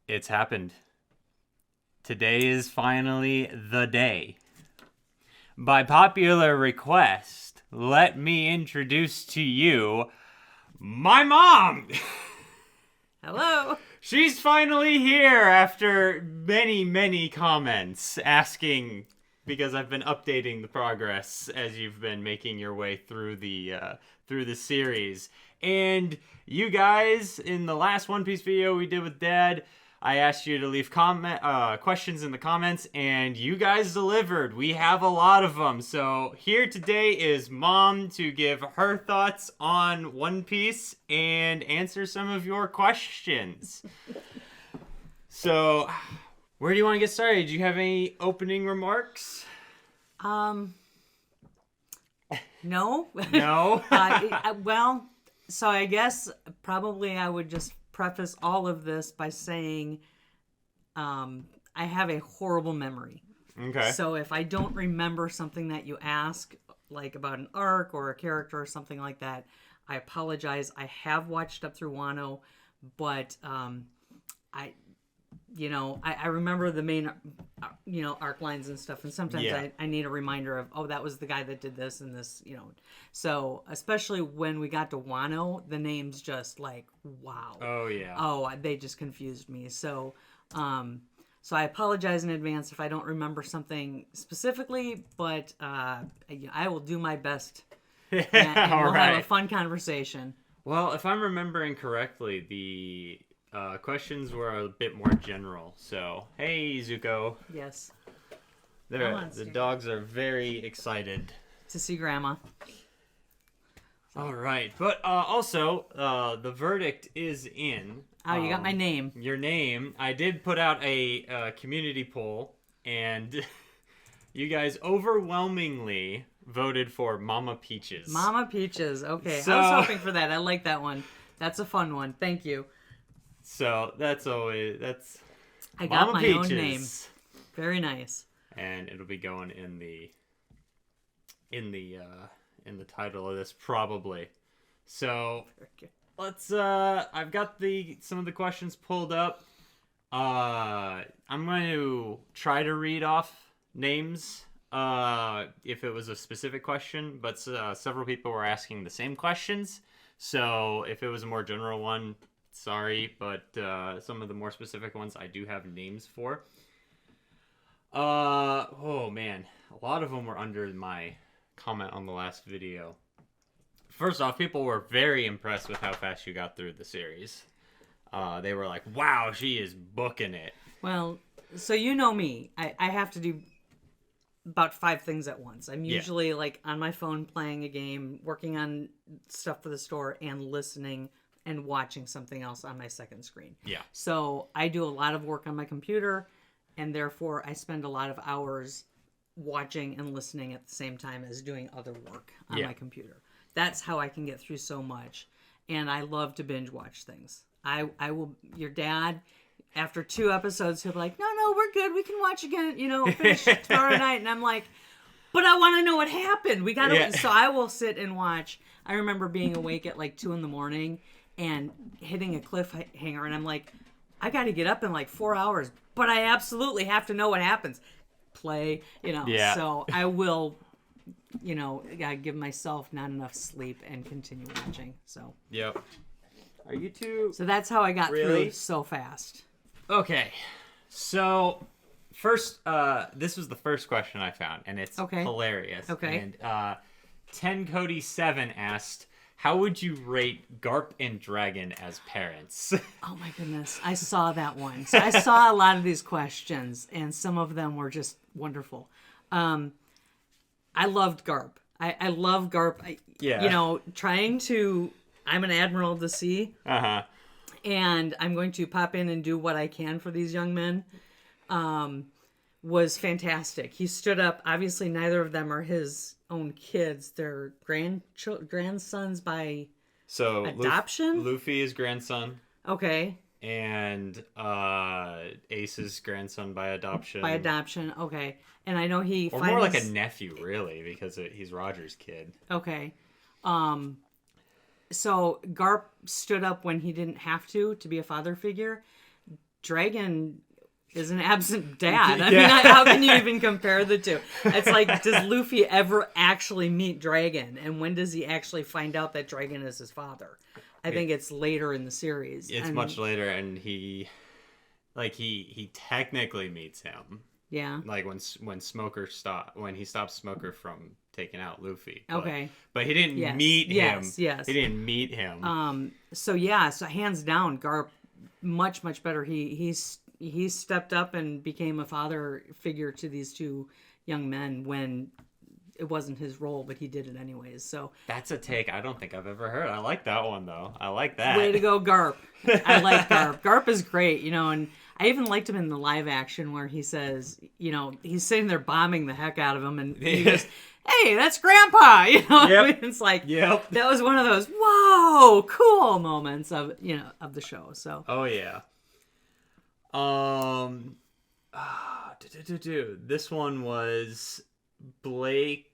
It's happened. Today is finally the day. By popular request, let me introduce to you my mom. Hello. She's finally here after many comments asking, because I've been updating the progress as you've been making your way through the series. And you guys, in the last One Piece video we did with Dad, I asked you to leave questions in the comments, and you guys delivered. We have a lot of them. So here today is Mom to give her thoughts on One Piece and answer some of your questions. So, where do you want to get started? Do you have any opening remarks? No. No? Well, so I guess probably I would just preface all of this by saying I have a horrible memory. Okay. So if I don't remember something that you ask, like about an arc or a character or something like that, I apologize. I have watched up through Wano, but I remember the main, arc lines and stuff. And sometimes I need a reminder of, oh, that was the guy that did this and this, So especially when we got to Wano, the names just like, wow. Oh, yeah. Oh, they just confused me. So, so I apologize in advance if I don't remember something specifically, but I will do my best. And we'll have a fun conversation. Well, if I'm remembering correctly, the questions were a bit more general. So, hey, Zuko. Yes. The dogs are very excited to see Grandma. All right. But also, the verdict is in. Oh, you got my name. Your name. I did put out a community poll, and you guys overwhelmingly voted for Mama Peaches. Mama Peaches. Okay. I was hoping for that. I like that one. That's a fun one. Thank you. So I got Mama my Peaches. own name. Very nice. And it'll be going in the title of this probably. So let's I've got some of the questions pulled up. I'm going to try to read off names if it was a specific question, but several people were asking the same questions. So if it was a more general one, sorry, but some of the more specific ones I do have names for. Oh man, a lot of them were under my comment on the last video. First off, people were very impressed with how fast you got through the series. They were like, wow, she is booking it. Well, so you know me. I have to do about 5 things at once. I'm usually like on my phone playing a game, working on stuff for the store, and listening and watching something else on my second screen. Yeah. So I do a lot of work on my computer, and therefore I spend a lot of hours watching and listening at the same time as doing other work on my computer. That's how I can get through so much. And I love to binge watch things. I will, your dad, after 2 episodes, he'll be like, no, we're good. We can watch again, finish tomorrow night. And I'm like, but I want to know what happened. We got to, so I will sit and watch. I remember being awake at like 2 a.m. and hitting a cliffhanger. And I'm like, I got to get up in like 4 hours, but I absolutely have to know what happens. Play, so I will, give myself not enough sleep and continue watching. So, yep. Are you two? So that's how I got through so fast. Okay. So, first, this was the first question I found, and it's hilarious. Okay. And 10Cody7 asked, how would you rate Garp and Dragon as parents? Oh my goodness. I saw that one. So I saw a lot of these questions, and some of them were just wonderful. I loved Garp. I love Garp. I'm an admiral of the sea. Uh-huh. And I'm going to pop in and do what I can for these young men. Was fantastic. He stood up. Obviously, neither of them are his own kids. They're grandsons by adoption. Luffy is grandson. Okay. And Ace's grandson by adoption. By adoption, okay. And I know he or more like a nephew, really, because he's Roger's kid. Okay. So Garp stood up when he didn't have to be a father figure. Dragon is an absent dad. I mean, how can you even compare the two? It's like, does Luffy ever actually meet Dragon? And when does he actually find out that Dragon is his father? I think it's later in the series. It's much later, and he technically meets him. Yeah. Like when he stopped Smoker from taking out Luffy. Okay. But he didn't meet him. Yes. He didn't meet him. So hands down, Garp, much, much better. He stepped up and became a father figure to these two young men when it wasn't his role, but he did it anyways. So that's a take I don't think I've ever heard. I like that one though. I like that. Way to go, Garp. I like Garp. Garp is great, and I even liked him in the live action where he says, he's sitting there bombing the heck out of him, and he goes, "Hey, that's Grandpa." Yep. I mean, it's like, that was one of those whoa, cool moments of the show. So. Oh yeah. This one was Blake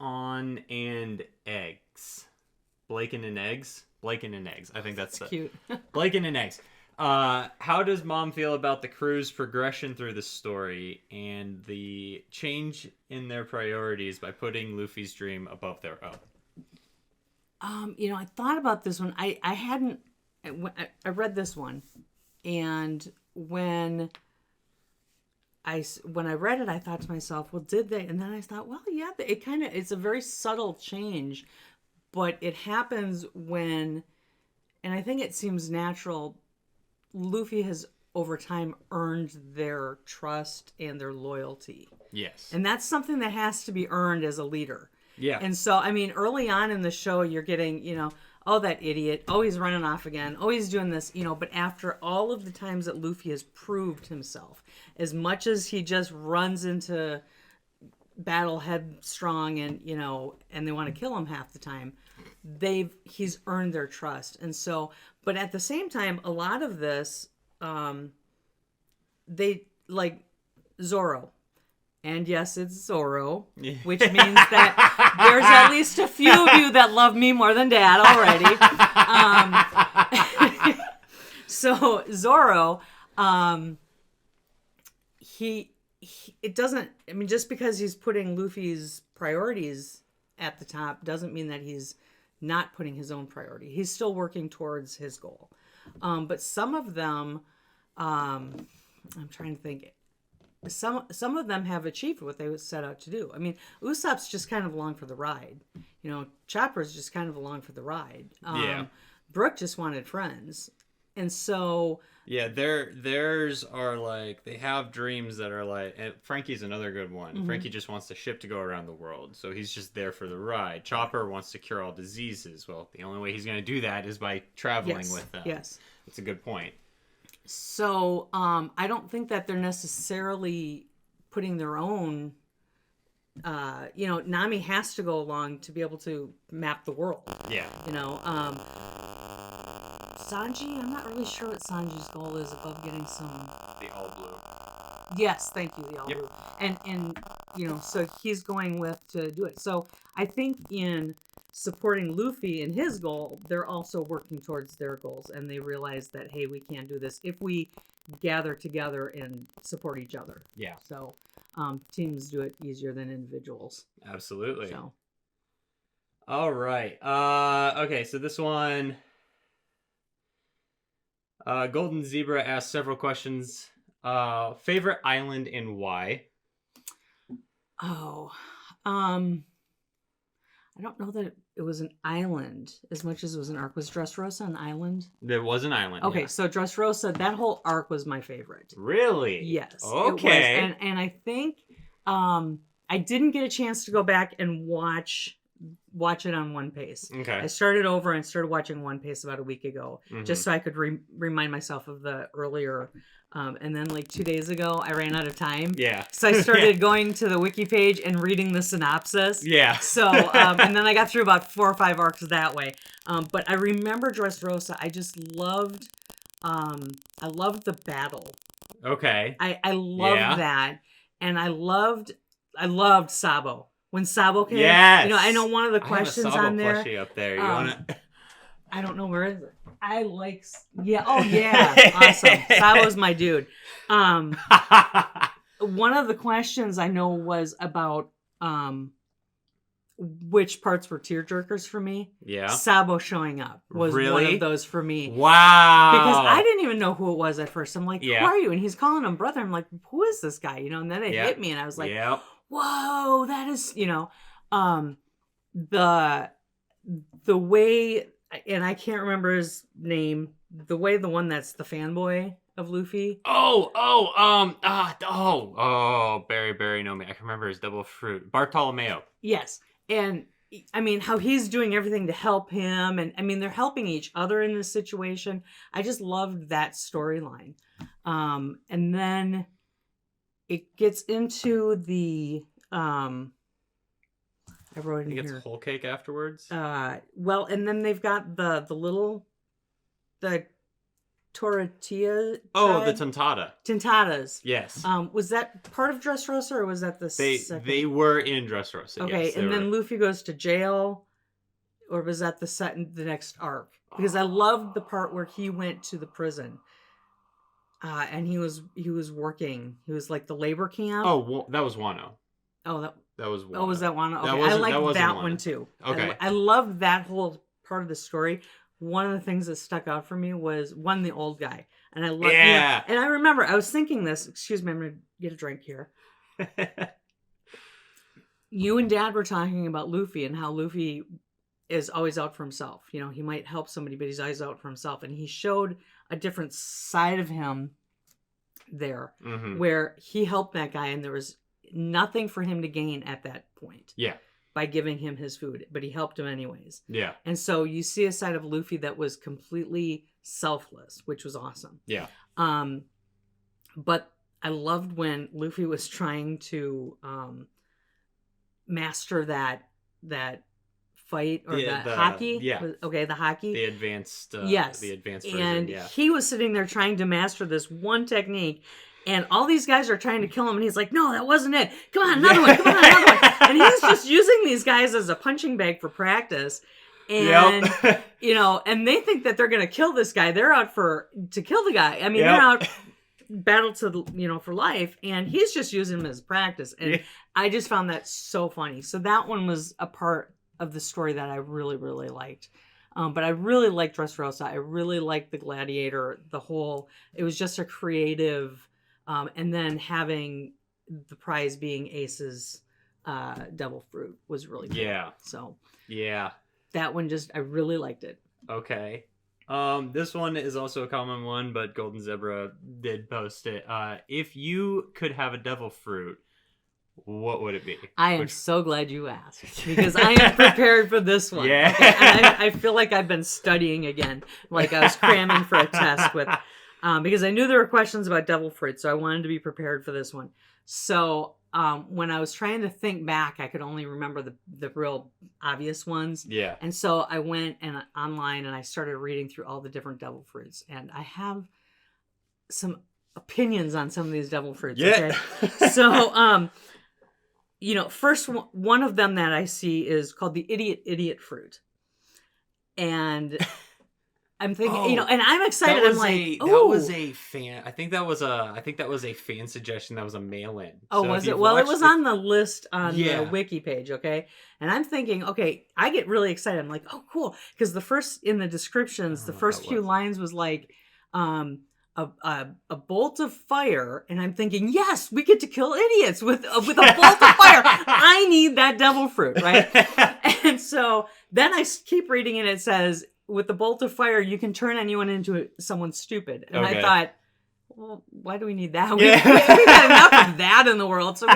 on and eggs. Blake and eggs. I think that's cute. Blake and eggs. How does Mom feel about the crew's progression through the story and the change in their priorities by putting Luffy's dream above their own? I thought about this one. I hadn't. I read this one, and when I read it, I thought to myself, well, did they? And then I thought, well, yeah, it's a very subtle change, but it happens when, and I think it seems natural, Luffy has over time earned their trust and their loyalty. Yes. And that's something that has to be earned as a leader. Yeah. And so, I mean, early on in the show, you're getting, oh, that idiot, oh, he's running off again, oh, he's doing this, but after all of the times that Luffy has proved himself, as much as he just runs into battle headstrong and, and they want to kill him half the time, he's earned their trust. And so, but at the same time, a lot of this, they, like Zoro. And yes, it's Zoro, which means that there's at least a few of you that love me more than Dad already. So Zoro, it doesn't, just because he's putting Luffy's priorities at the top doesn't mean that he's not putting his own priority. He's still working towards his goal. But some of them, I'm trying to think, some of them have achieved what they set out to do. I mean, Usopp's just kind of along for the ride. Chopper's just kind of along for the ride. Brooke just wanted friends. And so... Yeah, theirs are like, they have dreams that are like, and Frankie's another good one. Mm-hmm. Frankie just wants the ship to go around the world, so he's just there for the ride. Chopper wants to cure all diseases. Well, the only way he's going to do that is by traveling with them. Yes. That's a good point. So, I don't think that they're necessarily putting their own, Nami has to go along to be able to map the world. Yeah. Sanji, I'm not really sure what Sanji's goal is above getting some... The all blue. Yes, thank you, the all blue. And so he's going with to do it. So I think in supporting Luffy in his goal, they're also working towards their goals, and they realize that, hey, we can't do this if we gather together and support each other. Yeah. So teams do it easier than individuals. Absolutely. So. All right. Okay, so this one, Golden Zebra asked several questions. Favorite island and why? Oh, I don't know that it was an island as much as it was an arc. Was Dressrosa an island? There was an island. Okay, yeah. So Dressrosa, that whole arc was my favorite. Really? Yes. Okay. It was. And I think I didn't get a chance to go back and watch it on One Pace. Okay. I started over and started watching One Pace about a week ago, just so I could remind myself of the earlier. And then like 2 days ago, I ran out of time. Yeah. So I started going to the wiki page and reading the synopsis. Yeah. So, and then I got through about 4 or 5 arcs that way. But I remember Dressrosa. I just loved, I loved the battle. Okay. I loved that. And I loved Sabo. When Sabo came, yes. I know one of the questions I have a Sabo on there. plushie up there. You want to? I don't know, where is it? I like, yeah, oh yeah, awesome. Sabo's my dude. One of the questions I know was about which parts were tearjerkers for me. Yeah. Sabo showing up was one of those for me. Wow. Because I didn't even know who it was at first. I'm like, who are you? And he's calling him brother. I'm like, who is this guy? You know, and then it hit me and I was like, whoa, that is, you know, the way, and I can't remember his name, the one that's the fanboy of Luffy. Barry, no, me. I can remember his double fruit. Bartolomeo. Yes. And I mean, how he's doing everything to help him. And I mean, they're helping each other in this situation. I just loved that storyline. And then it gets into the, I wrote in here. It gets whole cake afterwards. Well, and then they've got the Tortilla. Oh, the Tintadas. Yes. Was that part of Dressrosa or was that the second? They were in Dressrosa. Okay, yes, and then Luffy goes to jail, or was that the next arc? Because I loved the part where he went to the prison, and he was working. He was like the labor camp. Oh, that was Wano. Oh, that was Wano. Oh, was that Wano? Okay, I liked that one too. Okay, I loved that whole part of the story. One of the things that stuck out for me was the old guy. And I love and I remember I was thinking this, excuse me, I'm going to get a drink here. You and Dad were talking about Luffy and how Luffy is always out for himself. You know, he might help somebody, but he's always out for himself. And he showed a different side of him there, where he helped that guy and there was nothing for him to gain at that point. Yeah. By giving him his food, but he helped him anyways. Yeah. And so you see a side of Luffy that was completely selfless, which was awesome. Yeah. But I loved when Luffy was trying to master that fight or the hockey. Yeah. Okay, the hockey. The advanced. Yes. The advanced version. And he was sitting there trying to master this one technique. And all these guys are trying to kill him. And he's like, no, that wasn't it. Come on, another one. Come on, another one. And he's just using these guys as a punching bag for practice. And, you know, and they think that they're going to kill this guy. They're out to kill the guy. I mean, they're out battle for life. And he's just using him as practice. And I just found that so funny. So that one was a part of the story that I really, really liked. But I really liked Dressrosa. I really liked the Gladiator. It was just a creative... and then having the prize being Ace's devil fruit was really cool. Yeah. So that one I really liked it. Okay. This one is also a common one, but Golden Zebra did post it. If you could have a devil fruit, what would it be? I am so glad you asked because I am prepared for this one. Yeah. Okay? And I feel like I've been studying again, like I was cramming for a test with. Because I knew there were questions about devil fruit, so I wanted to be prepared for this one. So when I was trying to think back, I could only remember the real obvious ones. Yeah. And so I went online and I started reading through all the different devil fruits. And I have some opinions on some of these devil fruits. Yeah. Okay? So, first one of them that I see is called the idiot fruit. And... I'm thinking, and I'm excited. I'm like, that was a fan. I think that was a fan suggestion. That was a mail-in. Oh, so was it? Well, it was on the list on the wiki page. Okay, and I'm thinking, okay, I get really excited. I'm like, oh, cool, because the first in the descriptions, the first few lines was like, a bolt of fire, and I'm thinking, yes, we get to kill idiots with a bolt of fire. I need that devil fruit, right? And so then I keep reading, and it says, with the bolt of fire, you can turn anyone into someone stupid. And I thought, well, why do we need that? We got enough of that in the world, so we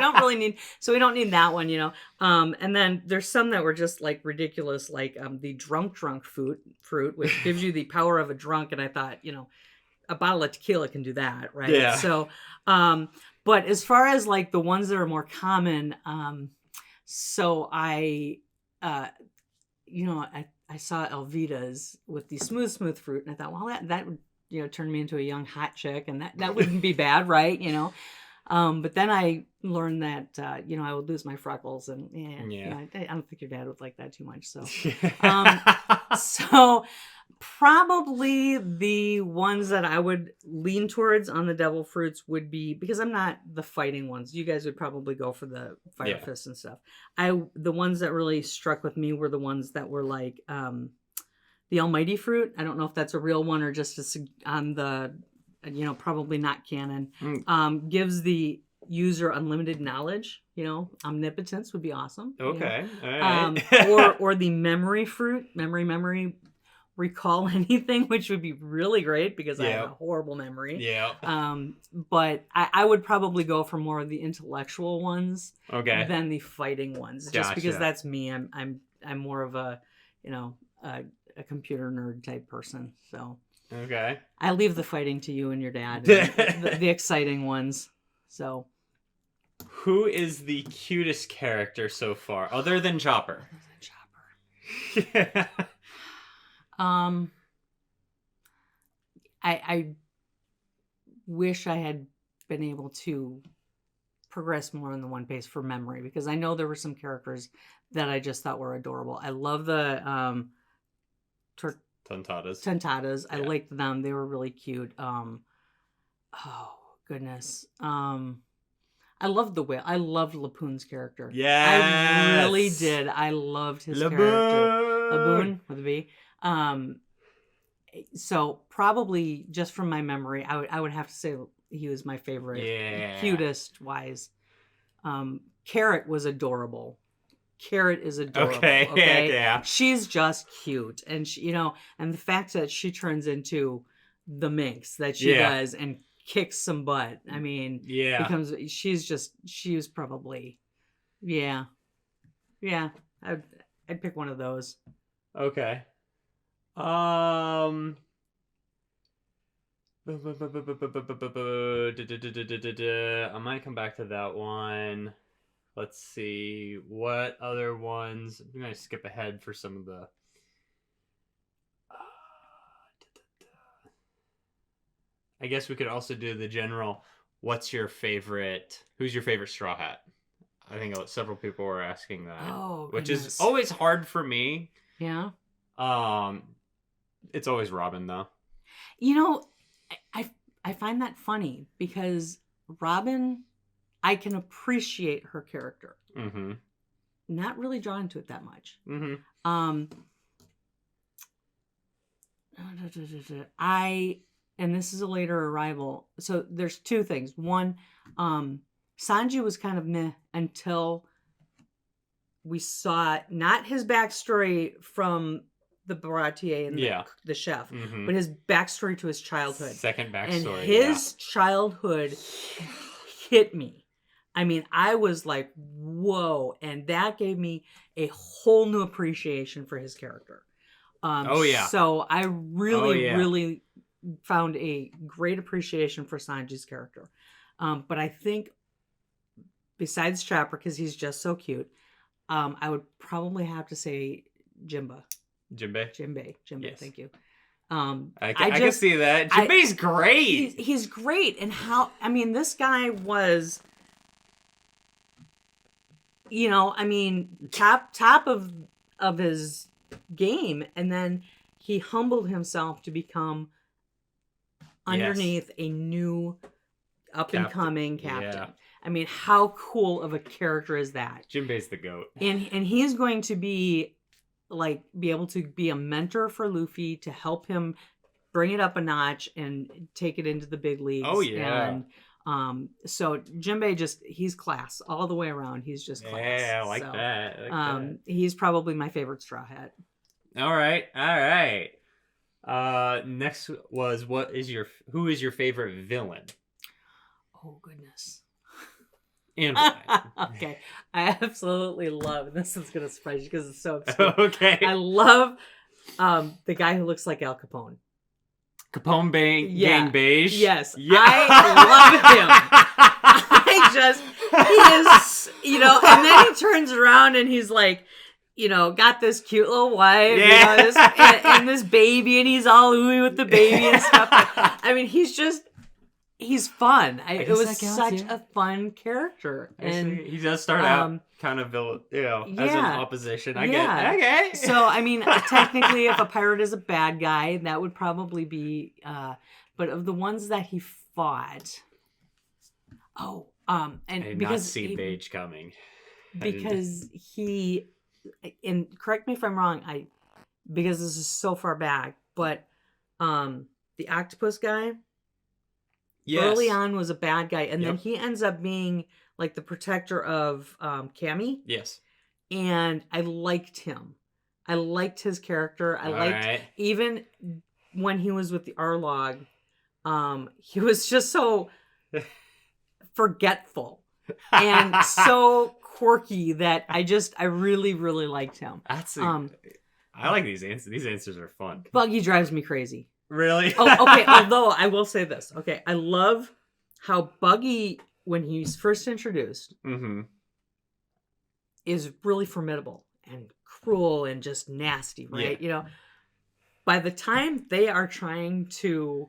don't need that one, you know. And then there's some that were just like ridiculous, like the drunk fruit, which gives you the power of a drunk. And I thought, a bottle of tequila can do that, right? Yeah. So, but as far as like the ones that are more common, so I saw Elvita's with the smooth fruit, and I thought, well, that would turn me into a young hot chick, and that wouldn't be bad, right? But then I learned that I would lose my freckles, and I don't think your dad would like that too much. So, So probably the ones that I would lean towards on the devil fruits would be, because I'm not the fighting ones. You guys would probably go for the fire fists and stuff. The ones that really struck with me were the ones that were like the almighty fruit. I don't know if that's a real one or just on the, probably not canon. Gives the user unlimited knowledge. Omnipotence would be awesome. Okay. All right. or the memory fruit, memory recall anything, which would be really great because I have a horrible memory. Yeah. But I would probably go for more of the intellectual ones than the fighting ones, just because that's me. I'm more of a a computer nerd type person. So I leave the fighting to you and your dad, and the exciting ones. So who is the cutest character so far, other than Chopper? I wish I had been able to progress more in the One Piece for memory, because I know there were some characters that I just thought were adorable. I love the Tontatas. I liked them. They were really cute. Oh goodness. I loved the whale. I loved Lapoon's character. Yeah, I really did. I loved his character. Laboon with a B. So probably just from my memory, I would have to say he was my favorite. Cutest wise. Carrot was adorable. Carrot is adorable. Okay. Yeah. She's just cute, and she, and the fact that she turns into the minx that she does and kicks some butt. I mean, she was probably, I'd pick one of those. Okay. I might come back to that one. Let's see. What other ones? I'm going to skip ahead for some of the... I guess we could also do the general, who's your favorite Straw Hat? I think several people were asking that. Which is always hard for me. Yeah. It's always Robin, though. I find that funny because Robin, I can appreciate her character. Mm-hmm. Not really drawn to it that much. Mm-hmm. And this is a later arrival. So there's two things. One, Sanji was kind of meh until we saw not his backstory from the Baratier and the chef, but his backstory to his childhood. Second backstory. And his childhood hit me. I mean, I was like, whoa. And that gave me a whole new appreciation for his character. So I really found a great appreciation for Sanji's character. But I think besides Chopper, because he's just so cute, I would probably have to say Jinbei. Yes. Thank you. I can see that. Jinbei's great. He's great. And this guy was, top of his game. And then he humbled himself to become underneath a new up and coming captain. Yeah. I mean, how cool of a character is that? Jinbei's the GOAT. And he's going to be able to be a mentor for Luffy to help him bring it up a notch and take it into the big leagues. Oh yeah. And so Jinbei he's class all the way around. He's just class. Yeah, I like that. He's probably my favorite Straw Hat. All right. Next was who is your favorite villain? Oh goodness. And why? Okay. I absolutely love, this is going to surprise you because it's so obscure. Okay. I love the guy who looks like Al Capone. Capone Gang Beige? Yes. I love him. He is, and then he turns around and he's like, got this cute little wife, and this baby, and he's all ooey with the baby and stuff. I mean, he's just he's fun. It guess was that counts, such yeah. a fun character. And He does start out kind of villain, as an opposition. I get okay. So I mean, technically, if a pirate is a bad guy, that would probably be. But of the ones that he fought, and I did because not see Beige coming. Because he, and correct me if I'm wrong, because this is so far back, but the octopus guy, early on was a bad guy, and then he ends up being like the protector of Cammy. Yes. And I liked him. I liked his character. I liked even when he was with the Arlog, he was just so forgetful and so quirky that I really, really liked him. I like these answers. These answers are fun. Buggy drives me crazy. Really? Okay. Although I will say this. Okay. I love how Buggy, when he's first introduced, is really formidable and cruel and just nasty, right? You know, by the time they are trying to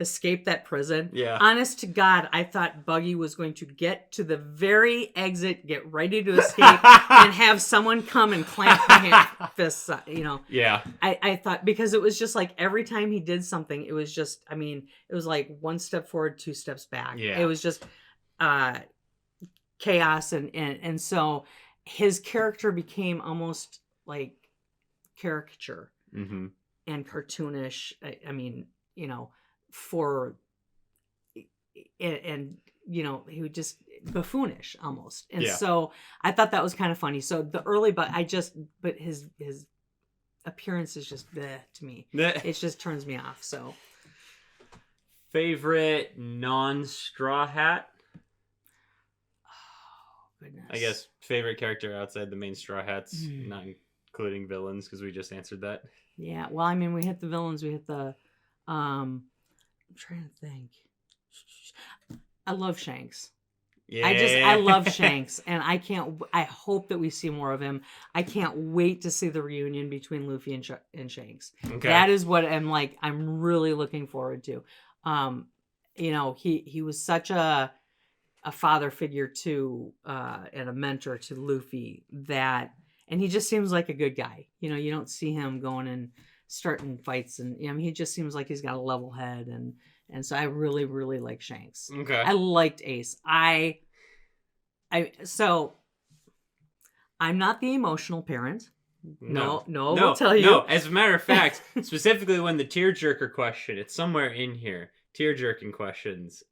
escape that prison, honest to God, I thought Buggy was going to get to the very exit, get ready to escape, and have someone come and clamp my fists, you know. Yeah. I thought, because it was just like every time he did something, it was just, I mean, it was like one step forward, two steps back. Yeah. It was just chaos, and so his character became almost like caricature and cartoonish. I mean, you know, and you know, he would just buffoonish almost. And so I thought that was kind of funny. So the early, but his appearance is just bleh to me. It just turns me off. So favorite non-Straw Hat? Goodness. I guess favorite character outside the main Straw Hats, not including villains, because we just answered that. Yeah, well, I mean, we hit the villains, we hit the I'm trying to think. I love Shanks. Yeah. I love Shanks, and I hope that we see more of him. I can't wait to see the reunion between Luffy and Shanks. Okay. That is what I'm really looking forward to. You know, he was such a father figure to and a mentor to Luffy, and he just seems like a good guy. You know, you don't see him going and starting fights, and you know, he just seems like he's got a level head, and so I really, really like Shanks. Okay. I liked Ace. So I'm not the emotional parent. No, I'll tell you. No, as a matter of fact, specifically when the tearjerker question, it's somewhere in here. Tearjerking questions.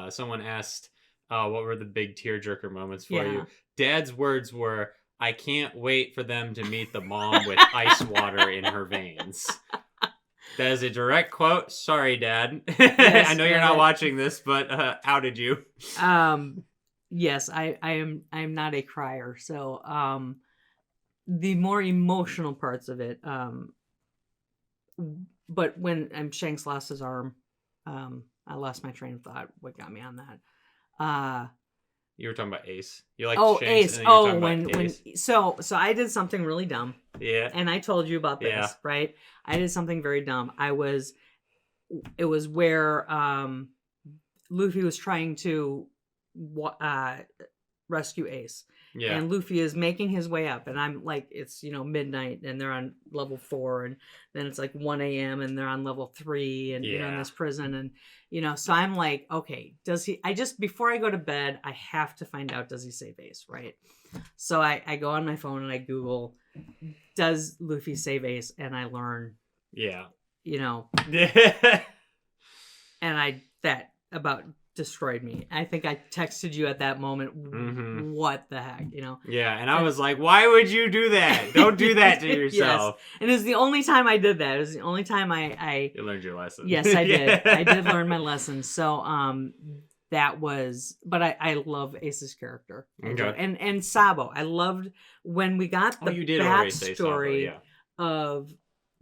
Someone asked, what were the big tearjerker moments for you? Dad's words were, "I can't wait for them to meet the mom with ice water in her veins." That is a direct quote. Sorry, Dad. Yes, I know you're not watching this, but outed you. Yes, I am not a crier. So the more emotional parts of it. But when Shanks lost his arm, I lost my train of thought. What got me on that? You were talking about Ace. You like Shanks. Ace. When so I did something really dumb. Yeah. And I told you about this, right? I did something very dumb. It was where Luffy was trying to rescue Ace. Yeah. And Luffy is making his way up, and I'm like, it's, you know, midnight, and they're on level 4, and then it's like 1 a.m. and they're on level 3, and you know, in this prison, and you know, so I'm like, okay, before I go to bed, I have to find out, does he save Ace, right? So I go on my phone and I Google, does Luffy save Ace, and I learn, you know, and that about destroyed me. I think I texted you at that moment. What the heck, you know? Yeah, and I was like, why would you do that? Don't do that to yourself. Yes. And it was the only time I did that. It was the only time You learned your lesson. Yes, I did. I did learn my lesson. So that was, but I love Ace's character. Okay. And Sabo. I loved when we got the backstory of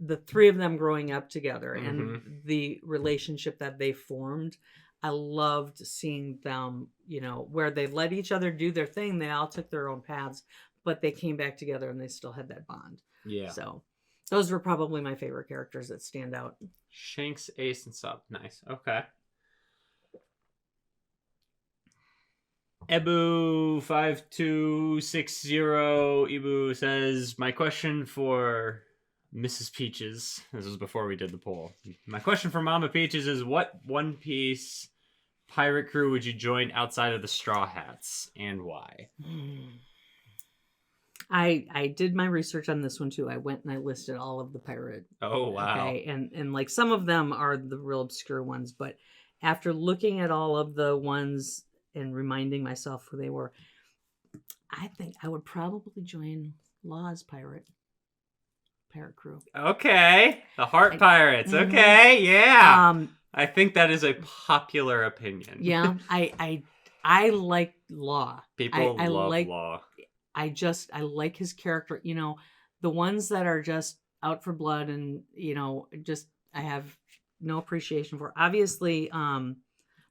the three of them growing up together and the relationship that they formed. I loved seeing them, you know, where they let each other do their thing. They all took their own paths, but they came back together and they still had that bond. Yeah. So those were probably my favorite characters that stand out. Shanks, Ace, and Sub. Nice. Okay. Ebu5260 Ebu says, my question for Mrs. Peaches, this was before we did the poll. My question for Mama Peaches is, what One Piece pirate crew would you join outside of the Straw Hats, and why? I did my research on this one too. I went and I listed all of the pirate. Oh, wow. Okay, and like some of them are the real obscure ones, but after looking at all of the ones and reminding myself who they were, I think I would probably join Law's pirate crew. Okay. The Heart Pirates. Okay, yeah. I think that is a popular opinion. Yeah, I like Law. People I love like, Law. I like his character. You know, the ones that are just out for blood and, you know, just I have no appreciation for. Obviously,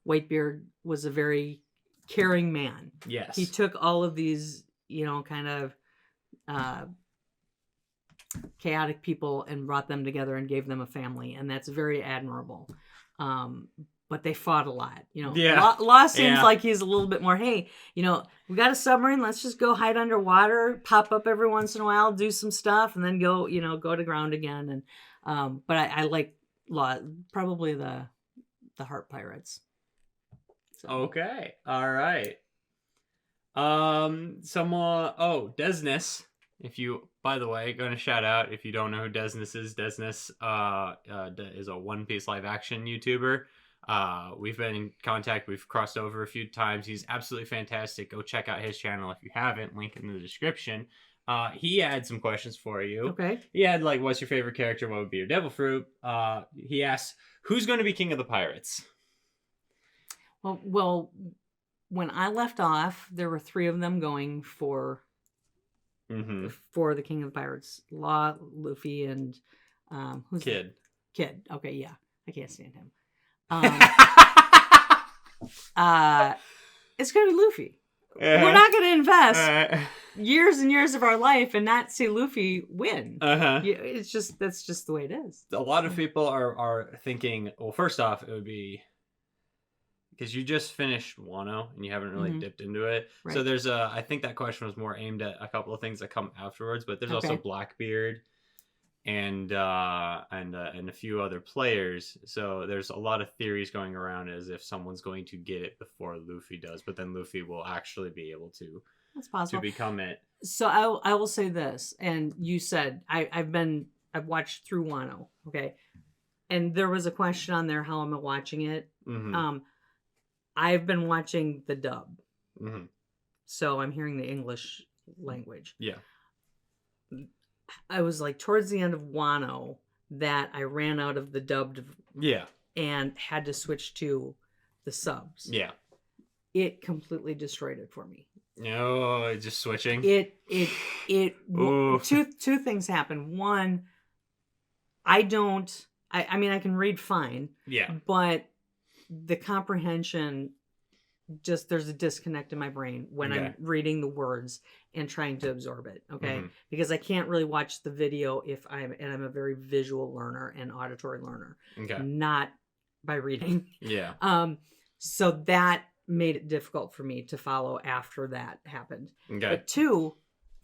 Whitebeard was a very caring man. Yes. He took all of these, you know, kind of chaotic people and brought them together and gave them a family, and that's very admirable. But they fought a lot, you know. Yeah. Law seems like he's a little bit more, hey, you know, we got a submarine, let's just go hide underwater, pop up every once in a while, do some stuff, and then go, you know, go to ground again. And but I like Law, probably the Heart Pirates. So. Okay. All right. Someone. Oh, Desness. If you, by the way, going to shout out. If you don't know who Desness is is a One Piece live action YouTuber. We've been in contact. We've crossed over a few times. He's absolutely fantastic. Go check out his channel if you haven't. Link in the description. He had some questions for you. Okay. He had like, what's your favorite character? What would be your devil fruit? He asked, who's going to be king of the pirates? Well, when I left off, there were 3 of them going for the king of the pirates: Law, Luffy, and who's Kid. Kid. Okay, yeah, I can't stand him. It's gonna be Luffy. We're not gonna invest years and years of our life and not see Luffy win. It's just, that's just the way it is. A lot of people are thinking, well, first off, it would be because you just finished Wano and you haven't really dipped into it. Right. So there's I think that question was more aimed at a couple of things that come afterwards, but there's also Blackbeard and a few other players. So there's a lot of theories going around as if someone's going to get it before Luffy does, but then Luffy will actually be able to. That's possible. To become it. So I will say this, and you said I've watched through Wano, okay, and there was a question on there, how am I watching it? I've been watching the dub, so I'm hearing the English language. Yeah. I was like towards the end of Wano that I ran out of the dubbed. Yeah. And had to switch to the subs. Yeah. It completely destroyed it for me. No, just switching. Two things happen. One, I mean, I can read fine. Yeah. But the comprehension, just there's a disconnect in my brain when I'm reading the words and trying to absorb it. Okay. Because I can't really watch the video if I'm a very visual learner and auditory learner. Okay. Not by reading. Yeah. So that made it difficult for me to follow after that happened. Okay. But 2,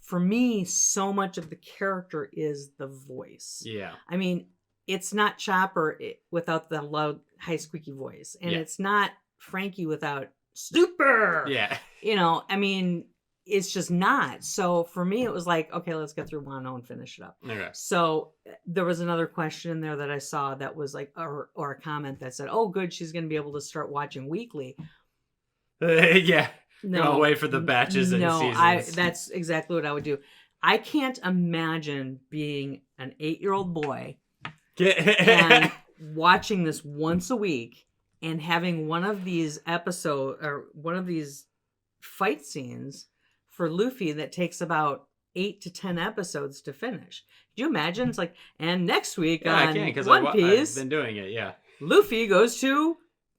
for me, so much of the character is the voice. Yeah. I mean, it's not Chopper without the loud, high, squeaky voice. And it's not Frankie without super. Yeah. You know, I mean, it's just not. So for me, it was like, okay, let's get through Wano and finish it up. Okay. So there was another question in there that I saw that was like, or a comment that said, oh, good, she's going to be able to start watching weekly. Yeah. No. Go away for the batches and seasons. That's exactly what I would do. I can't imagine being an 8-year-old boy and watching this once a week and having one of these episodes or one of these fight scenes for Luffy that takes about 8 to 10 episodes to finish. Could you imagine? It's like, and next week on One Piece, I've been doing it, Luffy goes to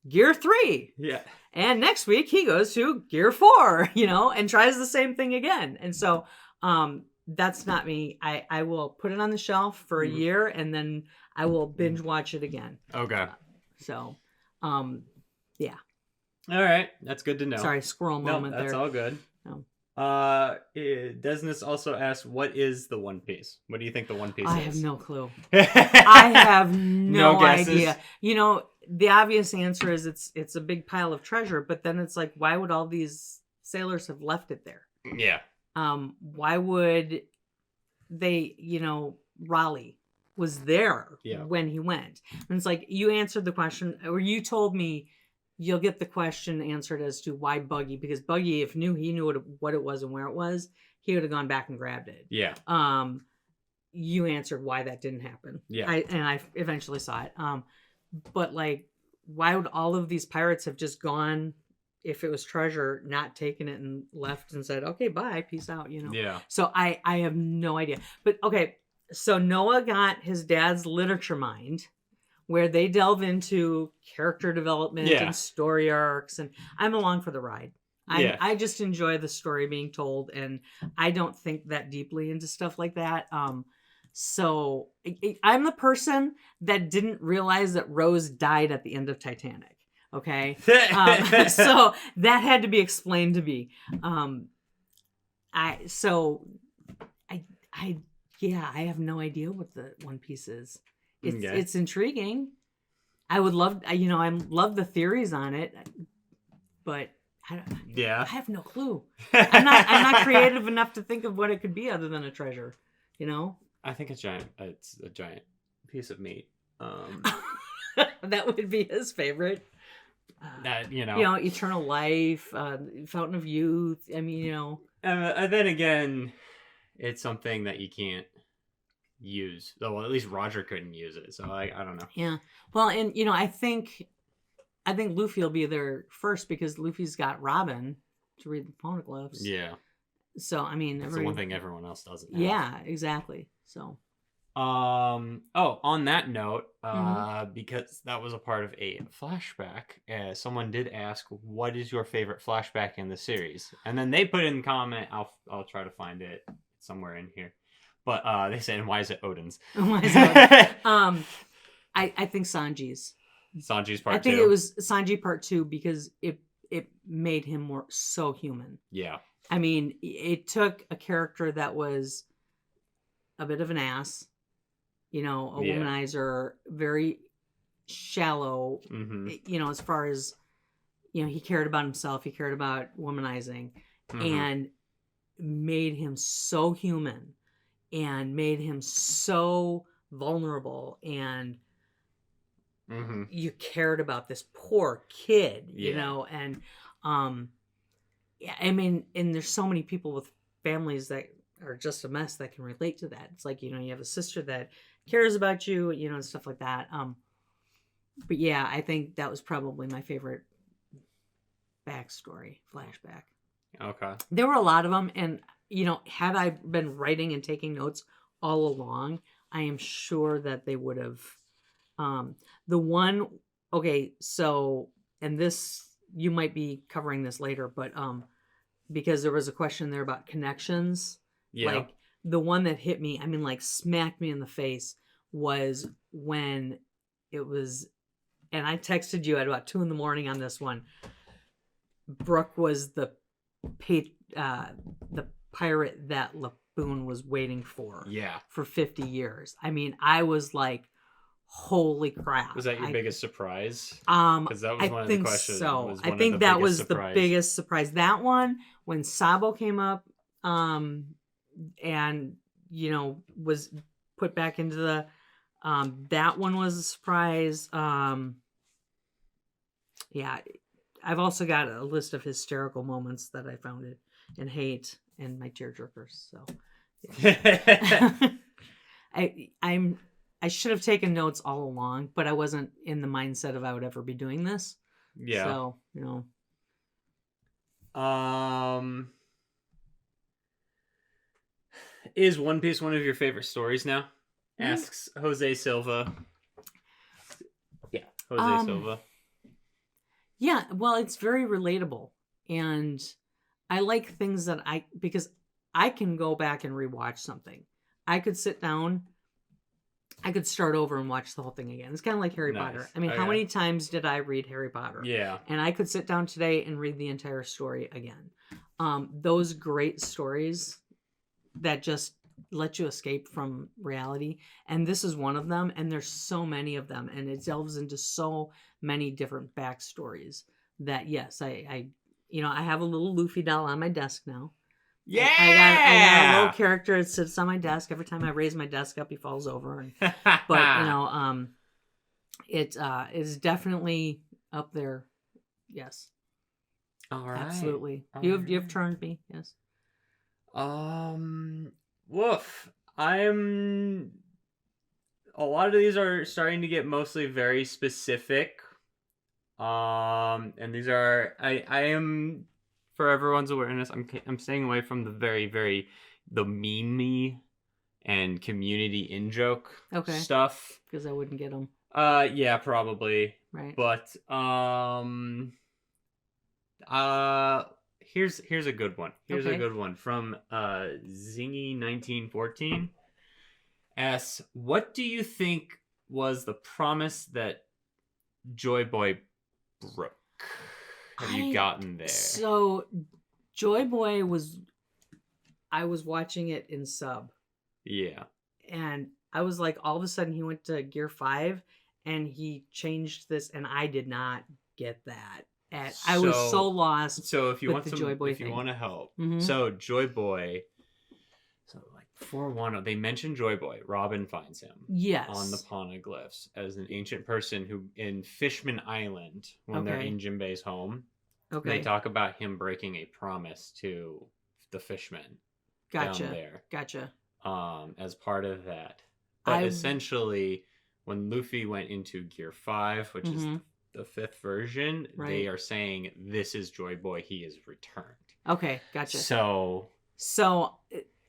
Gear 3. Yeah. And next week he goes to Gear 4, you know, and tries the same thing again. And so that's not me. I will put it on the shelf for a year and then I will binge watch it again. Okay. So, yeah. All right, that's good to know. Sorry, squirrel No, moment that's there. all good. No. Desnus also asked, "What is the One Piece? What do you think the One Piece is?" I have no clue. I have no guesses? idea. You know, the obvious answer is it's a big pile of treasure, but then it's like, why would all these sailors have left it there? Yeah. Why would they, Raleigh was there when he went. And it's like, you answered the question, or you told me you'll get the question answered as to why Buggy, because Buggy, if he knew what it was and where it was, he would have gone back and grabbed it. Yeah. You answered why that didn't happen. Yeah. I eventually saw it. But like, why would all of these pirates have just gone, if it was treasure, not taken it and left and said, okay, bye, peace out, Yeah. So I have no idea. But okay, so Noah got his dad's literature mind, where they delve into character development and story arcs, and I'm along for the ride. I just enjoy the story being told, and I don't think that deeply into stuff like that. So I'm the person that didn't realize that Rose died at the end of Titanic. Okay, so that had to be explained to me. I have no idea what the One Piece is. It's intriguing. I would love, I love the theories on it, but I have no clue. I'm not creative enough to think of what it could be other than a treasure. I think it's a giant piece of meat. That would be his favorite. Eternal life, fountain of youth. I mean, then again, it's something that you can't use. Well, at least Roger couldn't use it, so I don't know. Yeah. Well, and I think Luffy will be there first because Luffy's got Robin to read the poneglyphs. Yeah. So I mean, that's the one thing everyone else doesn't have. Yeah, exactly. So. On that note, because that was a part of a flashback, someone did ask, what is your favorite flashback in the series? And then they put in the comment, I'll try to find it somewhere in here. But they said, why is it Odin's? Why is it Odin? I think Sanji's. Sanji's part 2. I think it was Sanji part 2 because it made him so human. Yeah. I mean, it took a character that was a bit of an ass, a womanizer, very shallow, as far as, he cared about himself, he cared about womanizing, and made him so human and made him so vulnerable, and you cared about this poor kid, and I mean, and there's so many people with families that are just a mess that can relate to that. It's like, you have a sister that cares about you, and stuff like that. But yeah, I think that was probably my favorite backstory flashback. Okay. There were a lot of them, and had I been writing and taking notes all along, I am sure that they would have. The one, okay, so, and this, you might be covering this later, but because there was a question there about connections. Yeah. Like, the one that hit me, I mean, like, smacked me in the face, was when it was, and I texted you at about 2 a.m. on this one. Brooke was the pirate that Lapoon was waiting for. Yeah. For 50 years. I mean, I was like, holy crap. Was that your biggest surprise? Because that was one of the questions. So. I think that was the biggest surprise. That one, when Sabo came up, and was put back into the that one was a surprise. Yeah, I've also got a list of hysterical moments that I found it and hate and my tearjerkers. So yeah. I should have taken notes all along, but I wasn't in the mindset of I would ever be doing this. Yeah. So Is One Piece one of your favorite stories now? Asks Jose Silva. Yeah, Jose Silva. Yeah, well, it's very relatable. And I like things that because I can go back and rewatch something. I could sit down I could start over and watch the whole thing again. It's kind of like Harry Nice. Potter. I mean, how Okay. many times did I read Harry Potter? Yeah. And I could sit down today and read the entire story again. Those great stories that just let you escape from reality. And this is one of them. And there's so many of them. And it delves into so many different backstories that, yes, I have a little Luffy doll on my desk now. Yeah. I got a little character that sits on my desk. Every time I raise my desk up, he falls over. But it is definitely up there. Yes, All right. absolutely. All You've right. turned me. Yes. Woof. A lot of these are starting to get mostly very specific. And these are I am, for everyone's awareness, I'm staying away from the the meme and community in joke stuff. Because I wouldn't get them. Yeah, probably. Right. But here's a good one. Here's a good one from Zingy1914. Asks, what do you think was the promise that Joy Boy broke? Have you gotten there? So Joy Boy I was watching it in sub. Yeah. And I was like, all of a sudden he went to Gear 5 and he changed this, and I did not get that. I was so lost. So if you want Joy Boy if you want to help, mm-hmm. So Joy Boy, like 4-1, they mentioned Joy Boy. Robin finds him. Yes. On the poneglyphs as an ancient person who in Fishman Island, when they're in Jinbei's home, they talk about him breaking a promise to the fishmen. Gotcha. Down there. Gotcha. As part of that. But essentially, when Luffy went into Gear 5, which is the 5th version, they are saying, this is Joy Boy, he is returned. Okay, gotcha. So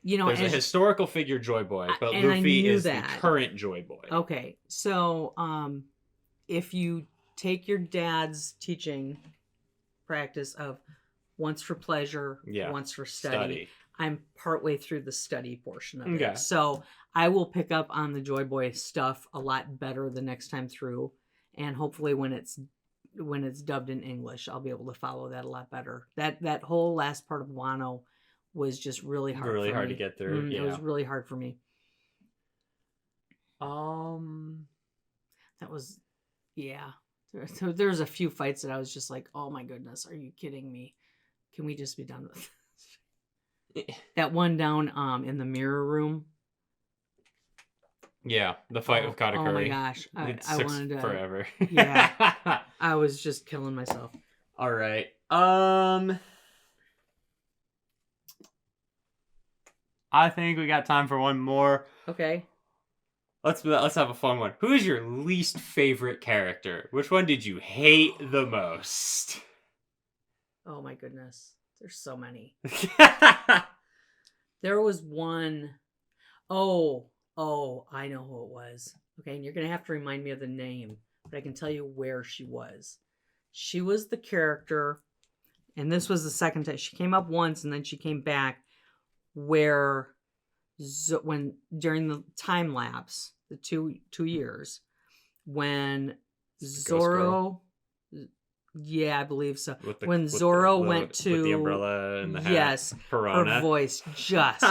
there's a historical figure Joy Boy, but Luffy is the current Joy Boy. Okay, so if you take your dad's teaching practice of once for pleasure, once for study. I'm partway through the study portion of it. So I will pick up on the Joy Boy stuff a lot better the next time through. And hopefully when it's dubbed in English, I'll be able to follow that a lot better. That whole last part of Wano was just really hard really hard to get through. It was really hard for me. That was, So there's a few fights that I was just like, oh my goodness, are you kidding me? Can we just be done with this? That one down in the mirror room. Yeah, the fight with Katakuri. Oh my gosh. I wanted to forever. Yeah. I was just killing myself. All right. I think we got time for one more. Okay. Let's have a fun one. Who is your least favorite character? Which one did you hate the most? Oh my goodness. There's so many. There was one. Oh, I know who it was. Okay, and you're going to have to remind me of the name, but I can tell you where she was. She was the character, and this was the second time. She came up once, and then she came back where when during the time lapse, the two years, when Zoro... Yeah, I believe so. When Zoro went to... With the umbrella and the hat. Yes. Perona. Her voice just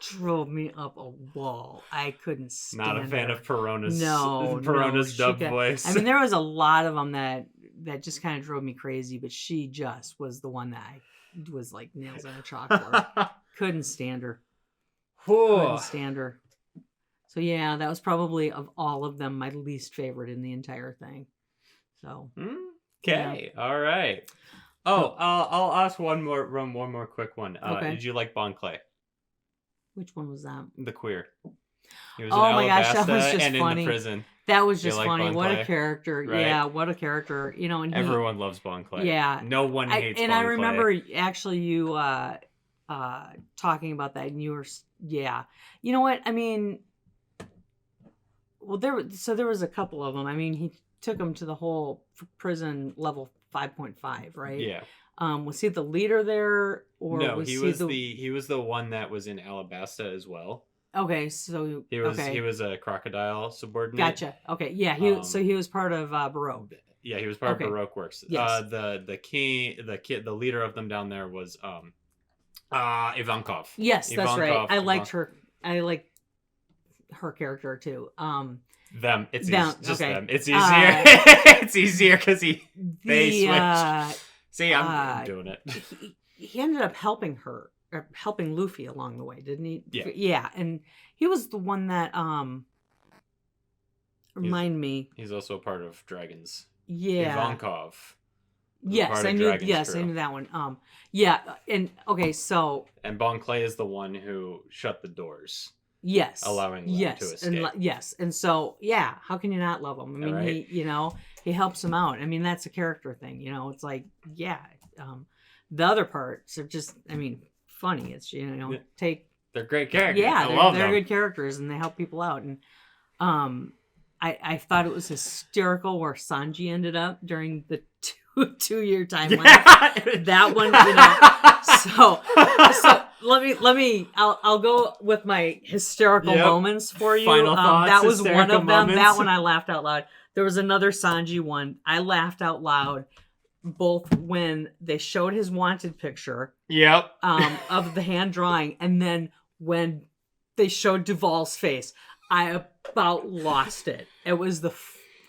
drove me up a wall. I couldn't stand Not a fan her. of Perona's dub voice. I mean, there was a lot of them that just kind of drove me crazy, but she just was the one that I was like nails on a chalkboard. Couldn't stand her. Couldn't stand her. So yeah, that was probably, of all of them, my least favorite in the entire thing. So okay, all right. Oh, I'll ask one more quick one. Did you like Bon Clay? Which one was that? The queer. He was my gosh, that was just and funny. in the prison. That was just funny. Bon what Clay? A character! Right? Yeah, what a character! And everyone loves Bon Clay. Yeah, no one hates. And Bon I Clay. remember actually you talking about that, and you were You know what? I mean, well, there was a couple of them. I mean, he took him to the whole prison level 5.5, right? Yeah. Was he the leader there, or no? was he was the one that was in Alabasta as well. Okay, so He was a crocodile subordinate. Gotcha. Okay, yeah. He was part of Baroque. Yeah, he was part of Baroque Works. Yes. The leader of them down there was Ivankov. Yes, that's right. I liked Ivankov. her. I liked her character too. Them. It's them. just Okay. them. It's easier. It's easier because they switched. See, I'm doing it. He ended up helping her, or helping Luffy along the way, didn't he? Yeah. Yeah, and he was the one that remind me. He's also a part of Dragons. Yeah. Ivankov. Yes, I knew. Yes, I knew that one. Yeah, and okay, so. And Bon Clay is the one who shut the doors. Yes. Allowing them to escape. Yes, and so yeah, how can you not love him? I mean, right? he helps him out. I mean, that's a character thing. It's like the other parts are just, I mean, funny. It's they're great characters. Yeah, they're good characters, and they help people out. And I thought it was hysterical where Sanji ended up during the two-year timeline. Yeah. That one, so let me I'll go with my hysterical moments for you. Final thoughts, that was one of them. Moments. That one I laughed out loud. There was another Sanji one. I laughed out loud both when they showed his wanted picture. Yep. Of the hand drawing, and then when they showed Duvall's face. I about lost it. It was that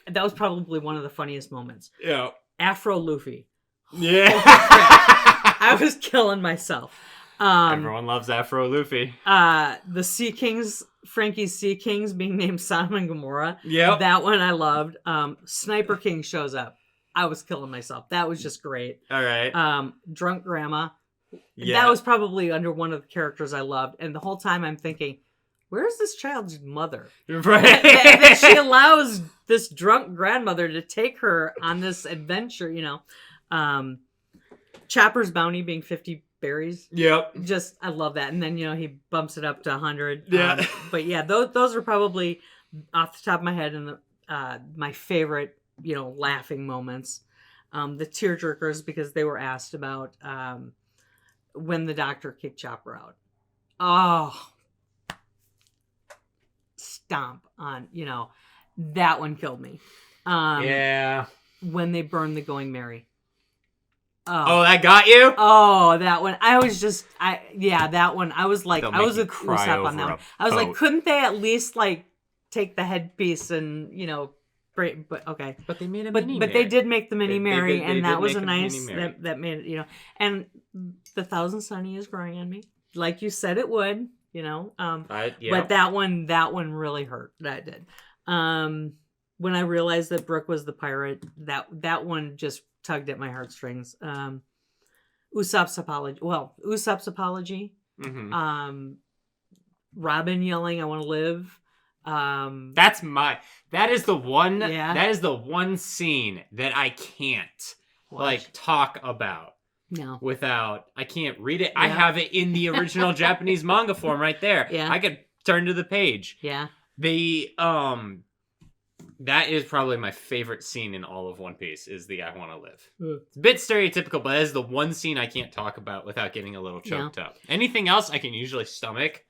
was probably one of the funniest moments. Yeah. Afro Luffy. Yeah. I was killing myself. Everyone loves Afro Luffy. The Sea Kings, Frankie's Sea Kings being named Sodom and Gomorrah. Yep. That one I loved. Sniper King shows up. I was killing myself. That was just great. All right. Drunk Grandma. Yeah. That was probably under one of the characters I loved. And the whole time I'm thinking, where's this child's mother? Right. that she allows this drunk grandmother to take her on this adventure, Chopper's bounty being 50 berries. Yep. Just, I love that. And then, he bumps it up to 100. Yeah. But yeah, those are probably off the top of my head and my favorite, laughing moments. The tearjerkers, because they were asked about when the doctor kicked Chopper out. Oh, stomp on, that one killed me. Yeah. When they burned the Going Merry. Oh, that got you? Oh, that one. That one. I was like, I was with Usopp on that one. I was like, couldn't they at least take the headpiece and, break, but okay. But they made a mini But they did make the mini Mary, and that was a nice, that made it, and the Thousand Sunny is growing on me. Like you said it would. But that one really hurt. That did. When I realized that Brooke was the pirate, that one just tugged at my heartstrings. Usopp's apology. Mm-hmm. Robin yelling, "I want to live." That is the one. Yeah. That is the one scene that I can't talk about. No. Without, I can't read it. Yeah. I have it in the original Japanese manga form right there. Yeah. I could turn to the page. Yeah. That is probably my favorite scene in all of One Piece is the I Want to Live. It's a bit stereotypical, but that is the one scene I can't talk about without getting a little choked up. Anything else I can usually stomach.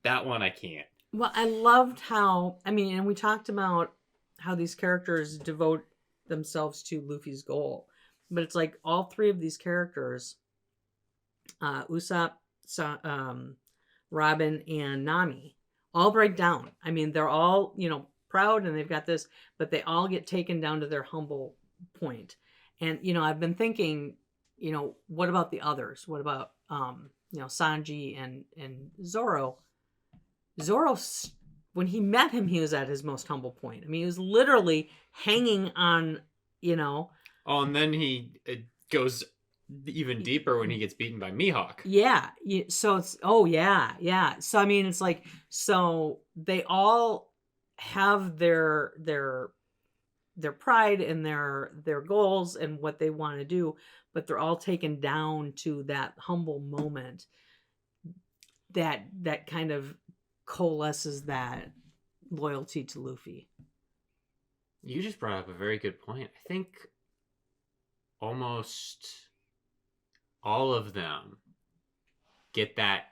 That one I can't. Well, I loved and we talked about how these characters devote themselves to Luffy's goal. But it's like all three of these characters, Usopp, Robin, and Nami, all break down. I mean, they're all, proud and they've got this, but they all get taken down to their humble point. And, I've been thinking, what about the others? What about, Sanji and Zoro? Zoro, when he met him, he was at his most humble point. I mean, he was literally hanging on, Oh, and then he goes even deeper when he gets beaten by Mihawk. Yeah. So it's, yeah. So, I mean, it's like, so they all have their pride and their goals and what they want to do, but they're all taken down to that humble moment that kind of coalesces that loyalty to Luffy. You just brought up a very good point. I think almost all of them get that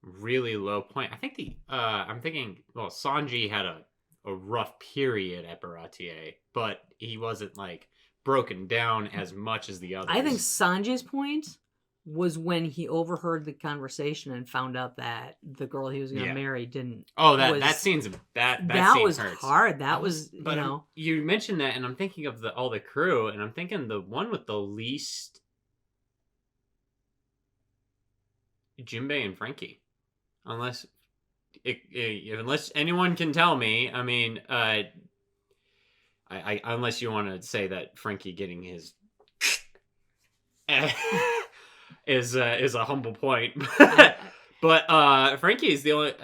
really low point. I think I'm thinking, well, Sanji had a rough period at Baratier, but he wasn't like broken down as much as the others. I think Sanji's point was when he overheard the conversation and found out that the girl he was going to marry didn't. Oh, that scene's that scene was hurts. hard. That was, but you mentioned that, and I'm thinking of all the crew, and I'm thinking the one with the least, Jinbei and Frankie, unless anyone can tell me. I mean, I unless you want to say that Frankie getting his is a humble point, but Frankie is the only.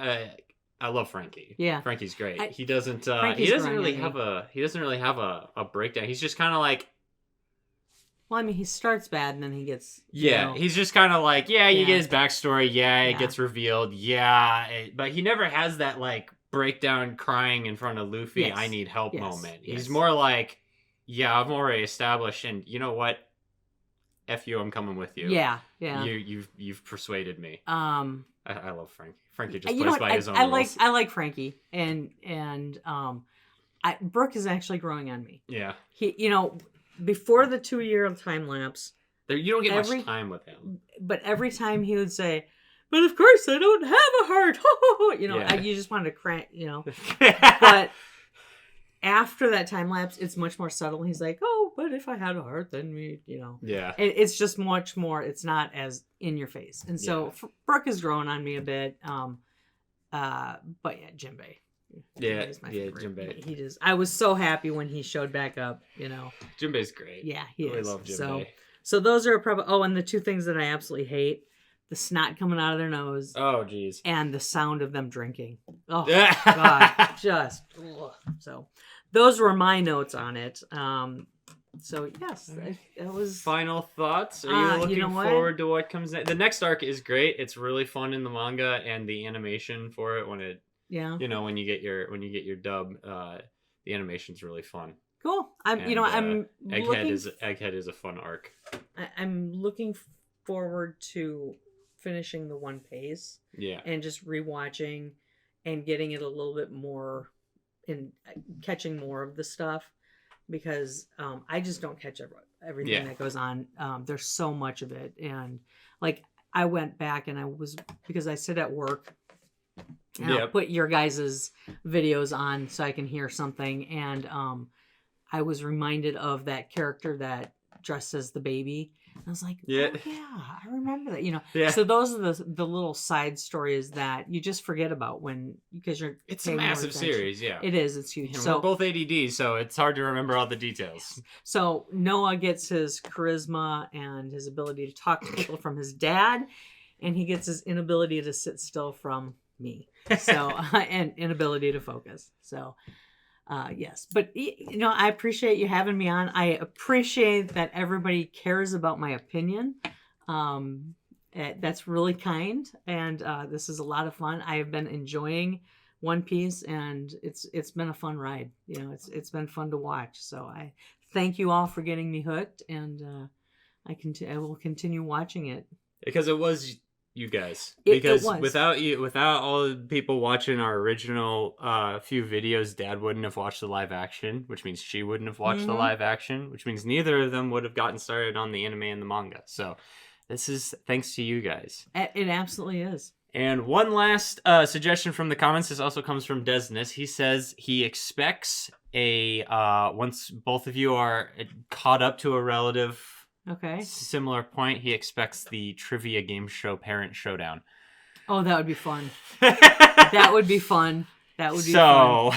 I love Frankie. Yeah, Frankie's great. He doesn't really have a breakdown. He's just kind of like. Well, I mean, he starts bad and then he gets. He's just kind of like, you get his backstory. It gets revealed. But he never has that like breakdown, crying in front of Luffy. Yes. I need help moment. Yes. He's more like, I'm already established, and you know what? F you, I'm coming with you. Yeah. You've persuaded me. I love Frankie. Frankie just plays by his own rules. I like Frankie, and Brooke is actually growing on me. Yeah. He, before the 2-year time lapse, you don't get much time with him. But every time he would say, "But of course I don't have a heart," you just wanted to crank, But after that time lapse, it's much more subtle. He's like, "Oh, but if I had a heart, then we, Yeah. It's just much more. It's not as in your face, and so Brooke is growing on me a bit. But Jinbei. Yeah, Jinbei. He just. I was so happy when he showed back up. Jinbei's great. Yeah, he is. We love Jinbei. So those are probably. Oh, and the two things that I absolutely hate: the snot coming out of their nose. Oh, geez. And the sound of them drinking. Oh God, just. Ugh. So, those were my notes on it. So yes, that was. Final thoughts? Are you looking forward to what comes next? The next arc is great. It's really fun in the manga, and the animation for it when it. Yeah. When you get your dub, the animation's really fun. Cool. I'm Egghead is a fun arc. I'm looking forward to finishing the One Piece. Yeah. And just rewatching and getting it a little bit more in catching more of the stuff, because I just don't catch everything that goes on. There's so much of it, and like I went back and because I sit at work. And I'll put your guys' videos on so I can hear something. And I was reminded of that character that dressed as the baby. And I was like, oh, yeah, I remember that. Yeah. So those are the little side stories that you just forget about because you're. It's a massive series, yeah. It is. It's huge. We're both ADD, so it's hard to remember all the details. So Noah gets his charisma and his ability to talk to people from his dad, and he gets his inability to sit still from me. So and inability to focus. So yes, but I appreciate you having me on. I appreciate that everybody cares about my opinion. That's really kind, and this is a lot of fun. I have been enjoying One Piece, and it's been a fun ride. It's been fun to watch. So I thank you all for getting me hooked, and I will continue watching it because it was. You guys, because without all the people watching our original few videos, Dad wouldn't have watched the live action, which means she wouldn't have watched the live action, which means neither of them would have gotten started on the anime and the manga. So this is thanks to you guys. It absolutely is. And one last suggestion from the comments. This also comes from Desness. He says he expects once both of you are caught up to a relative. Okay. Similar point. He expects the trivia game show Parent Showdown. Oh, that would be fun. That would be fun. So,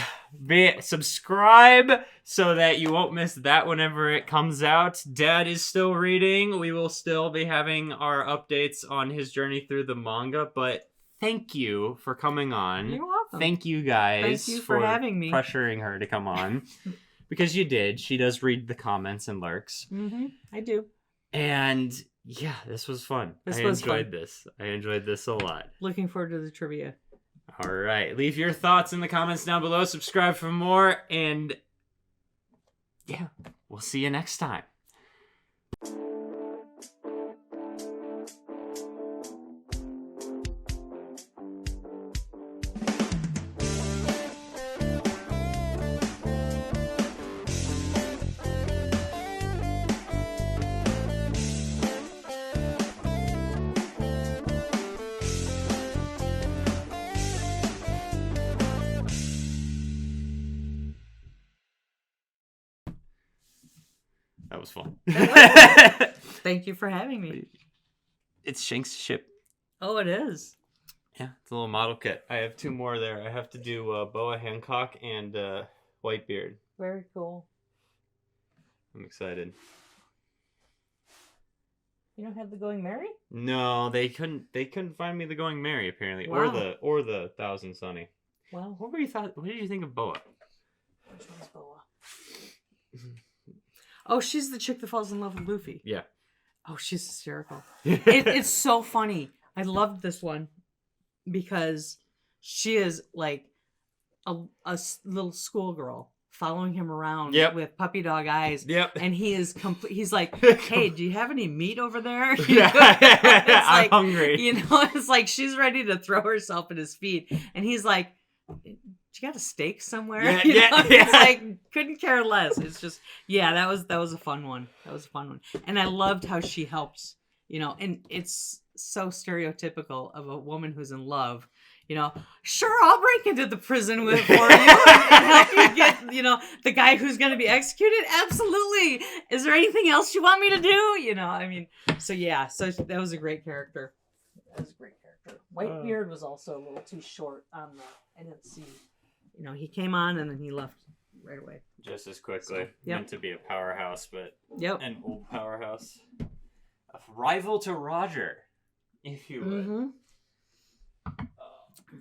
subscribe so that you won't miss that whenever it comes out. Dad is still reading. We will still be having our updates on his journey through the manga. But thank you for coming on. You're welcome. Thank you guys. Thank you for having me. Pressuring her to come on. Because you did. She does read the comments and lurks. Mm-hmm. I do. And yeah, this was fun. I enjoyed this a lot. Looking forward to the trivia. All right. Leave your thoughts in the comments down below. Subscribe for more. And yeah, we'll see you next time. was fun. Thank you for having me. It's Shank's ship. Oh, it is. Yeah, it's a little model kit. I have 2 more there. I have to do Boa Hancock and Whitebeard. Very cool. I'm excited. You don't have the Going Merry? No, they couldn't find me the Going Merry apparently, Wow. or the Thousand Sunny. Well, What did you think of Boa? which one's Boa? Oh, she's the chick that falls in love with Luffy. Yeah. Oh, she's hysterical. It's so funny. I loved this one because she is like a little schoolgirl following him around with puppy dog eyes. Yep. And he is he's like, hey, do you have any meat over there? I'm hungry. It's like she's ready to throw herself at his feet. And he's like, you got a steak somewhere? It's like, couldn't care less. It's just, that was a fun one. That was a fun one. And I loved how she helped, and it's so stereotypical of a woman who's in love. Sure, I'll break into the prison for you and help you get, the guy who's going to be executed. Absolutely. Is there anything else you want me to do? So that was a great character. That was a great character. Whitebeard was also a little too short on I didn't see. He came on and then he left right away. Just as quickly. Meant to be a powerhouse, but an old powerhouse. A rival to Roger, if you would. Mm-hmm.